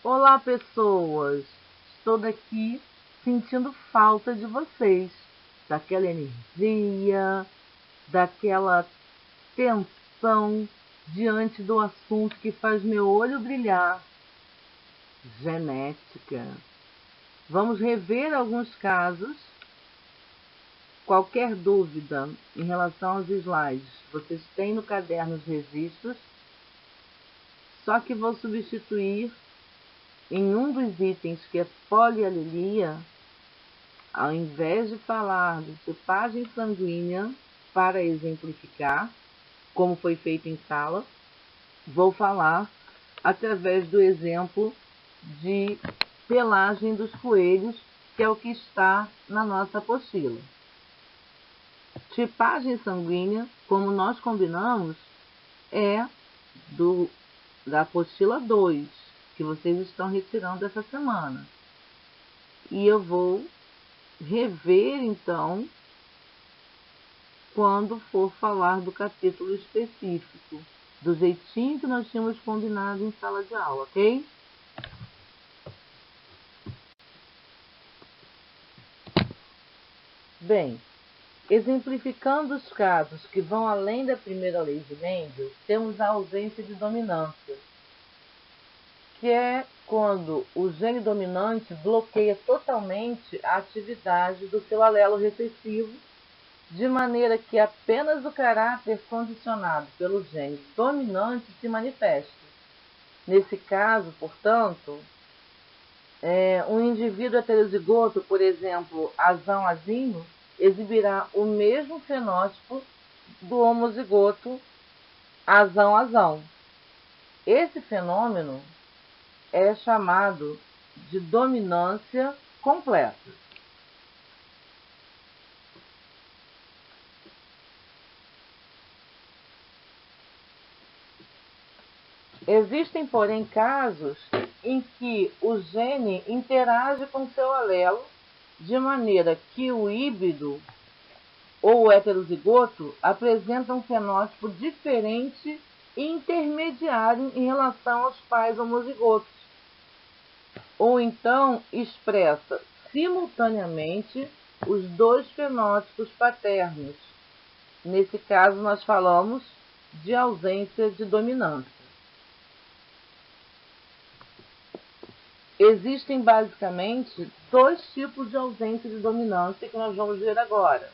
Olá, pessoas! Estou daqui sentindo falta de vocês, daquela energia, daquela tensão diante do assunto que faz meu olho brilhar. Genética. Vamos rever alguns casos. Qualquer dúvida em relação aos slides, vocês têm no caderno os registros, só que vou substituir em um dos itens, que é polialelia, ao invés de falar de tipagem sanguínea para exemplificar, como foi feito em sala, vou falar através do exemplo de pelagem dos coelhos, que é o que está na nossa apostila. Tipagem sanguínea, como nós combinamos, é da apostila 2, que vocês estão retirando essa semana. E eu vou rever, então, quando for falar do capítulo específico, do jeitinho que nós tínhamos combinado em sala de aula, ok? Bem, exemplificando os casos que vão além da primeira lei de Mendel, temos a ausência de dominância, que é quando o gene dominante bloqueia totalmente a atividade do seu alelo recessivo, de maneira que apenas o caráter condicionado pelo gene dominante se manifesta. Nesse caso, portanto, um indivíduo heterozigoto, por exemplo, azão-azinho, exibirá o mesmo fenótipo do homozigoto azão-azão. Esse fenômeno é chamado de dominância completa. Existem, porém, casos em que o gene interage com seu alelo de maneira que o híbrido ou o heterozigoto apresenta um fenótipo diferente e intermediário em relação aos pais homozigotos, ou então expressa simultaneamente os dois fenótipos paternos. Nesse caso, nós falamos de ausência de dominância. Existem basicamente dois tipos de ausência de dominância que nós vamos ver agora.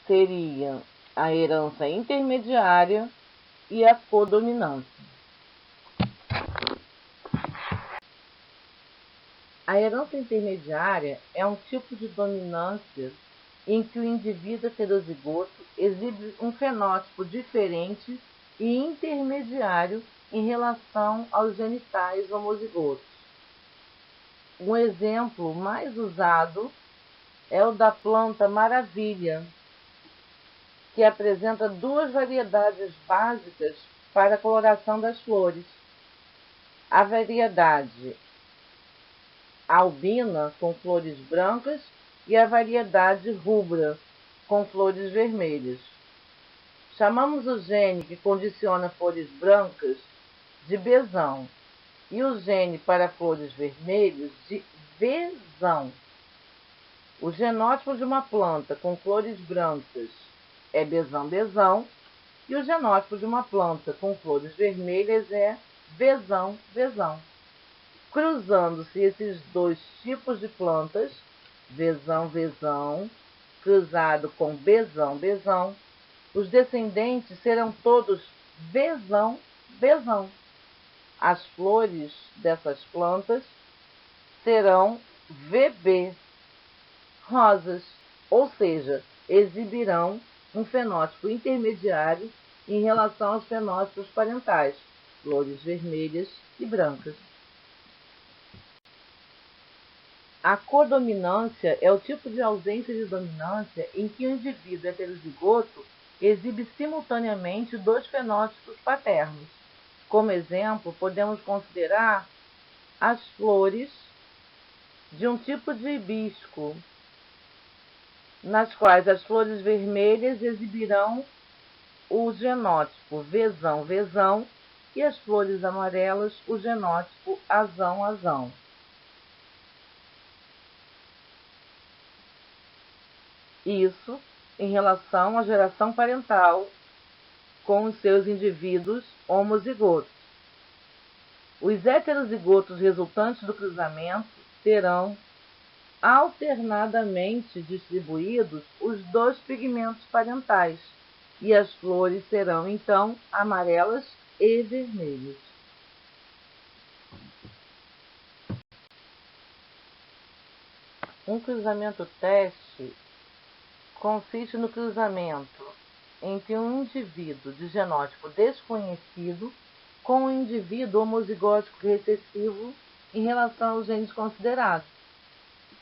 Seria a herança intermediária e a codominância. A herança intermediária é um tipo de dominância em que o indivíduo heterozigoto exibe um fenótipo diferente e intermediário em relação aos genitais homozigotos. Um exemplo mais usado é o da planta maravilha, que apresenta duas variedades básicas para a coloração das flores. A variedade albina, com flores brancas, e a variedade rubra, com flores vermelhas. Chamamos o gene que condiciona flores brancas de bezão e o gene para flores vermelhas de vezão. O genótipo de uma planta com flores brancas é bezão-bezão e o genótipo de uma planta com flores vermelhas é vezão-vezão. Cruzando-se esses dois tipos de plantas, vezão-vezão, cruzado com bezão-bezão, os descendentes serão todos vezão-vezão. As flores dessas plantas serão VB, rosas, ou seja, exibirão um fenótipo intermediário em relação aos fenótipos parentais, flores vermelhas e brancas. A codominância é o tipo de ausência de dominância em que o indivíduo heterozigoto exibe simultaneamente dois fenótipos paternos. Como exemplo, podemos considerar as flores de um tipo de hibisco, nas quais as flores vermelhas exibirão o genótipo vezão-vezão e as flores amarelas, o genótipo azão-azão. Isso em relação à geração parental com os seus indivíduos homozigotos. Os heterozigotos resultantes do cruzamento terão alternadamente distribuídos os dois pigmentos parentais, e as flores serão, então, amarelas e vermelhas. Um cruzamento teste consiste no cruzamento entre um indivíduo de genótipo desconhecido com um indivíduo homozigótico recessivo em relação aos genes considerados.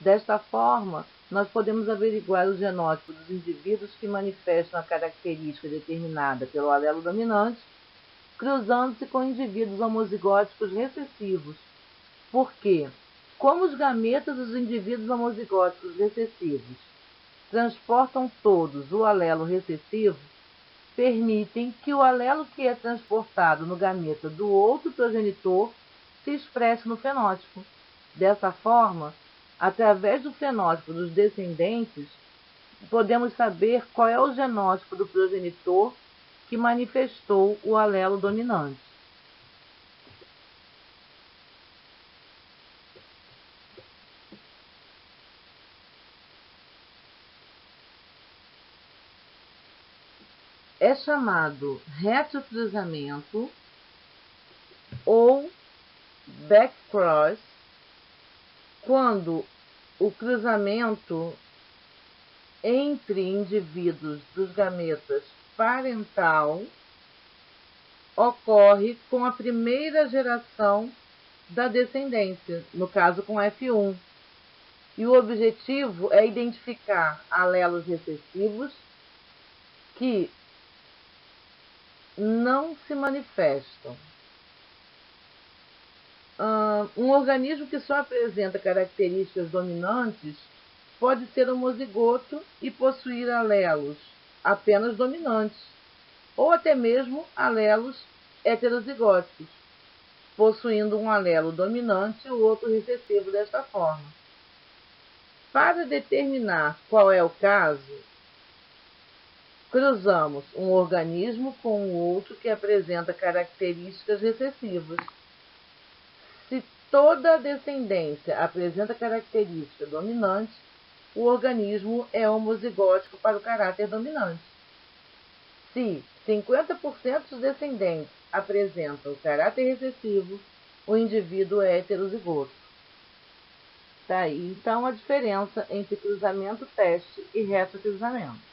Desta forma, nós podemos averiguar o genótipo dos indivíduos que manifestam a característica determinada pelo alelo dominante, cruzando-se com indivíduos homozigóticos recessivos, porque, como os gametas dos indivíduos homozigóticos recessivos transportam todos o alelo recessivo, permitem que o alelo que é transportado no gameta do outro progenitor se expresse no fenótipo. Dessa forma, através do fenótipo dos descendentes, podemos saber qual é o genótipo do progenitor que manifestou o alelo dominante. É chamado retrocruzamento ou backcross quando o cruzamento entre indivíduos dos gametas parental ocorre com a primeira geração da descendência, no caso com F1. E o objetivo é identificar alelos recessivos que não se manifestam. Um organismo que só apresenta características dominantes pode ser homozigoto e possuir alelos apenas dominantes, ou até mesmo alelos heterozigóticos, possuindo um alelo dominante e o outro recessivo desta forma. Para determinar qual é o caso, cruzamos um organismo com o outro que apresenta características recessivas. Se toda a descendência apresenta característica dominante, o organismo é homozigótico para o caráter dominante. Se 50% dos descendentes apresentam caráter recessivo, o indivíduo é heterozigoto. Tá aí, então, a diferença entre cruzamento teste e retrocruzamento.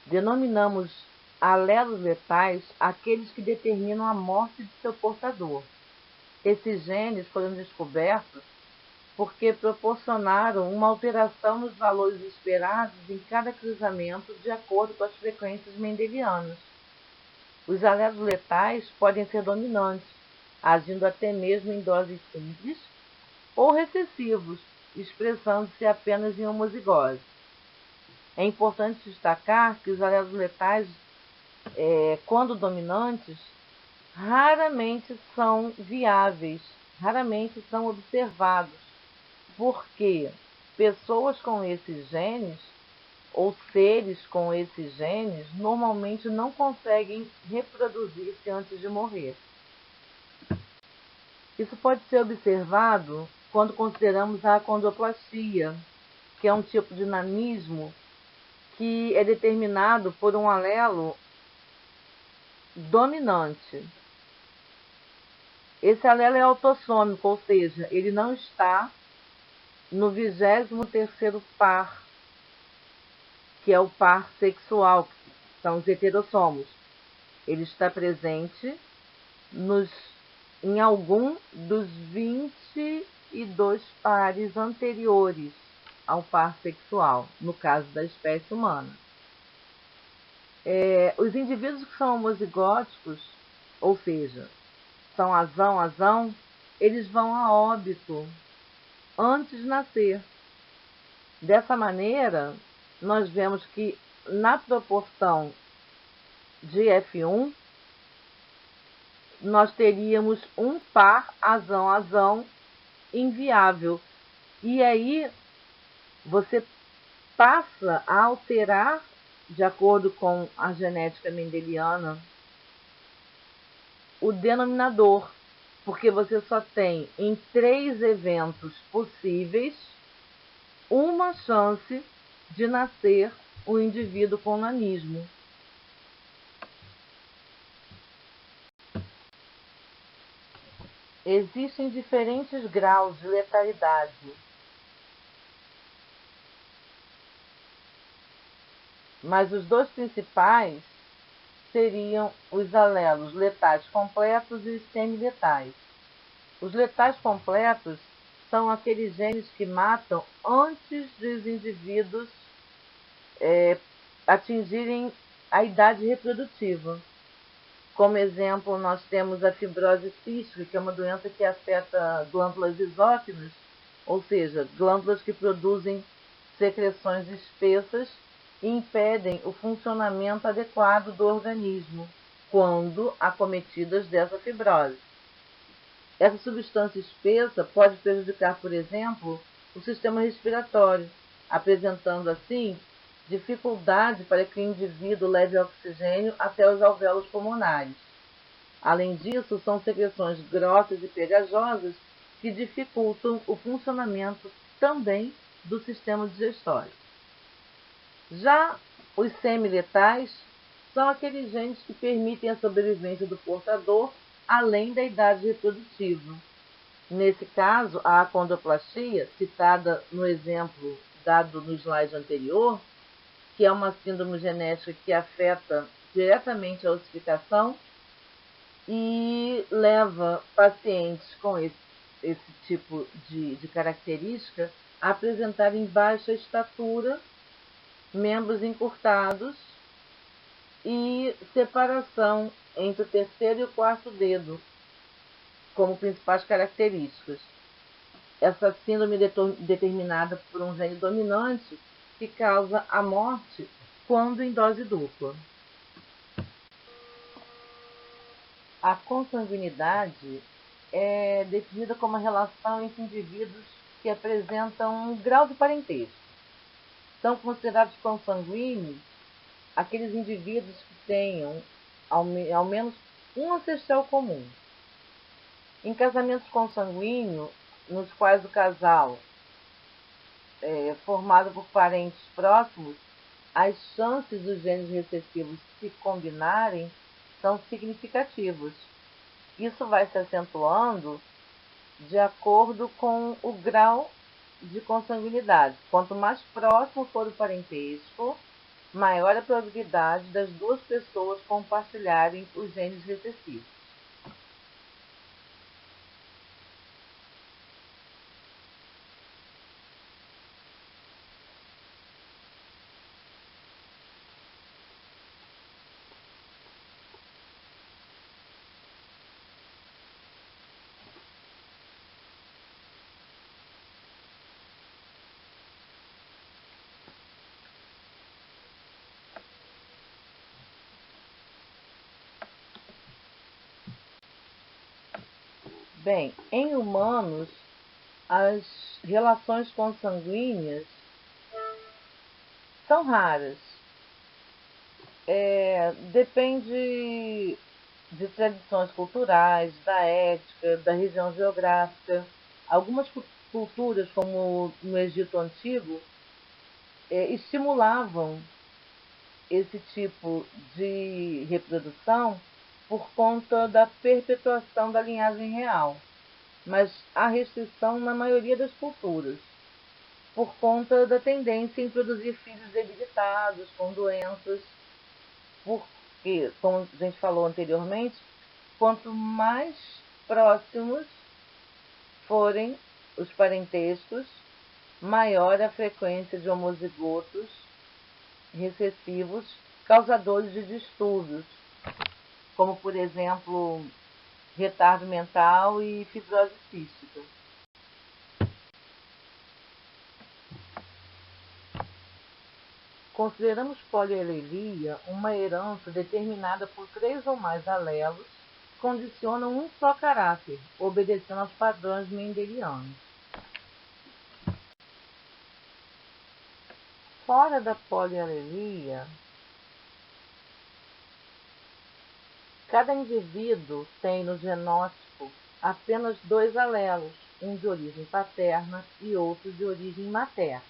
Denominamos alelos letais aqueles que determinam a morte de seu portador. Esses genes foram descobertos porque proporcionaram uma alteração nos valores esperados em cada cruzamento de acordo com as frequências mendelianas. Os alelos letais podem ser dominantes, agindo até mesmo em doses simples, ou recessivos, expressando-se apenas em homozigose. É importante destacar que os alelos letais, quando dominantes, raramente são viáveis, raramente são observados, porque pessoas com esses genes, ou seres com esses genes, normalmente não conseguem reproduzir-se antes de morrer. Isso pode ser observado quando consideramos a acondroplastia, que é um tipo de nanismo que é determinado por um alelo dominante. Esse alelo é autossômico, ou seja, ele não está no 23º par, que é o par sexual, que são os heterossomos. Ele está presente em algum dos 22 pares anteriores ao par sexual, no caso da espécie humana. Os indivíduos que são homozigóticos, ou seja, são azão-azão, eles vão a óbito antes de nascer. Dessa maneira, nós vemos que na proporção de F1, nós teríamos um par azão-azão inviável. E aí você passa a alterar, de acordo com a genética mendeliana, o denominador, porque você só tem em 3 eventos possíveis uma chance de nascer um indivíduo com nanismo. Existem diferentes graus de letalidade. Mas os 2 principais seriam os alelos letais completos e os semiletais. Os letais completos são aqueles genes que matam antes dos indivíduos atingirem a idade reprodutiva. Como exemplo, nós temos a fibrose cística, que é uma doença que afeta glândulas exócrinas, ou seja, glândulas que produzem secreções espessas e impedem o funcionamento adequado do organismo quando acometidas dessa fibrose. Essa substância espessa pode prejudicar, por exemplo, o sistema respiratório, apresentando assim dificuldade para que o indivíduo leve oxigênio até os alvéolos pulmonares. Além disso, são secreções grossas e pegajosas que dificultam o funcionamento também do sistema digestório. Já os semiletais são aqueles genes que permitem a sobrevivência do portador além da idade reprodutiva. Nesse caso, a acondroplastia, citada no exemplo dado no slide anterior, que é uma síndrome genética que afeta diretamente a ossificação e leva pacientes com esse tipo de característica a apresentarem baixa estatura, membros encurtados e separação entre o terceiro e o quarto dedo, como principais características. Essa síndrome determinada por um gene dominante que causa a morte quando em dose dupla. A consanguinidade é definida como a relação entre indivíduos que apresentam um grau de parentesco. São considerados consanguíneos aqueles indivíduos que tenham ao menos um ancestral comum. Em casamentos consanguíneos, nos quais o casal é formado por parentes próximos, as chances dos genes recessivos se combinarem são significativas. Isso vai se acentuando de acordo com o grau de consanguinidade. Quanto mais próximo for o parentesco, maior a probabilidade das 2 pessoas compartilharem os genes recessivos. Bem, em humanos, as relações consanguíneas são raras. Depende de tradições culturais, da ética, da região geográfica. Algumas culturas, como no Egito Antigo, estimulavam esse tipo de reprodução por conta da perpetuação da linhagem real, mas há restrição na maioria das culturas, por conta da tendência em produzir filhos debilitados, com doenças, porque, como a gente falou anteriormente, quanto mais próximos forem os parentescos, maior a frequência de homozigotos recessivos causadores de distúrbios, como, por exemplo, retardo mental e fibrose cística. Consideramos polialelia uma herança determinada por 3 ou mais alelos condicionam um só caráter, obedecendo aos padrões mendelianos. Fora da polialelia, cada indivíduo tem no genótipo apenas 2 alelos, um de origem paterna e outro de origem materna.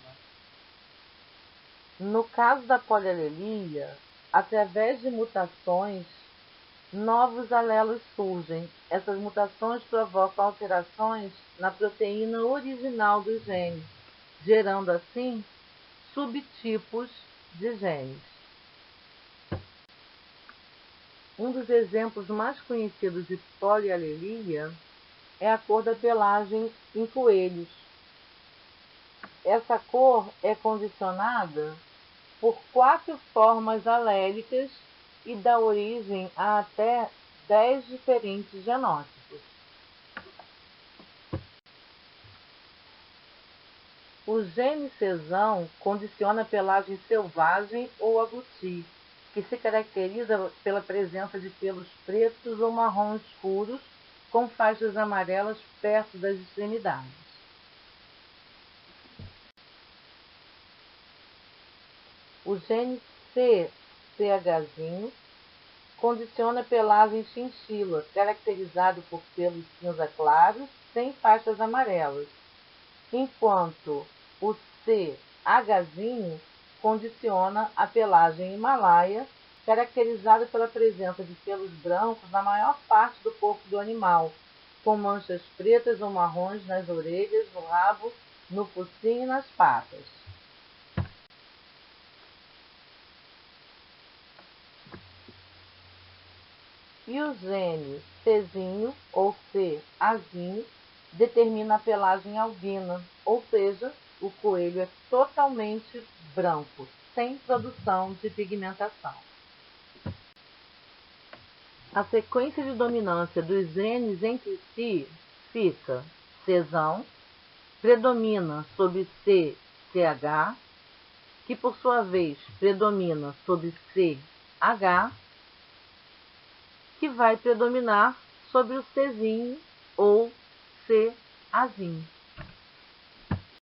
No caso da polialelia, através de mutações, novos alelos surgem. Essas mutações provocam alterações na proteína original do gene, gerando assim subtipos de genes. Um dos exemplos mais conhecidos de polialelia é a cor da pelagem em coelhos. Essa cor é condicionada por 4 formas alélicas e dá origem a até 10 diferentes genótipos. O gene cesão condiciona a pelagem selvagem ou agouti, que se caracteriza pela presença de pelos pretos ou marrom escuros com faixas amarelas perto das extremidades. O gene CCH condiciona a pelagem chinchila, caracterizado por pelos cinza claros sem faixas amarelas, enquanto o CH condiciona a pelagem himalaia, caracterizada pela presença de pelos brancos na maior parte do corpo do animal, com manchas pretas ou marrons nas orelhas, no rabo, no focinho e nas patas. E o gene Czinho ou CAzinho determina a pelagem albina, ou seja, o coelho é totalmente branco, sem produção de pigmentação. A sequência de dominância dos genes entre si fica: Czão predomina sobre CCH, que por sua vez predomina sobre CH, que vai predominar sobre o Czinho ou CAzinho.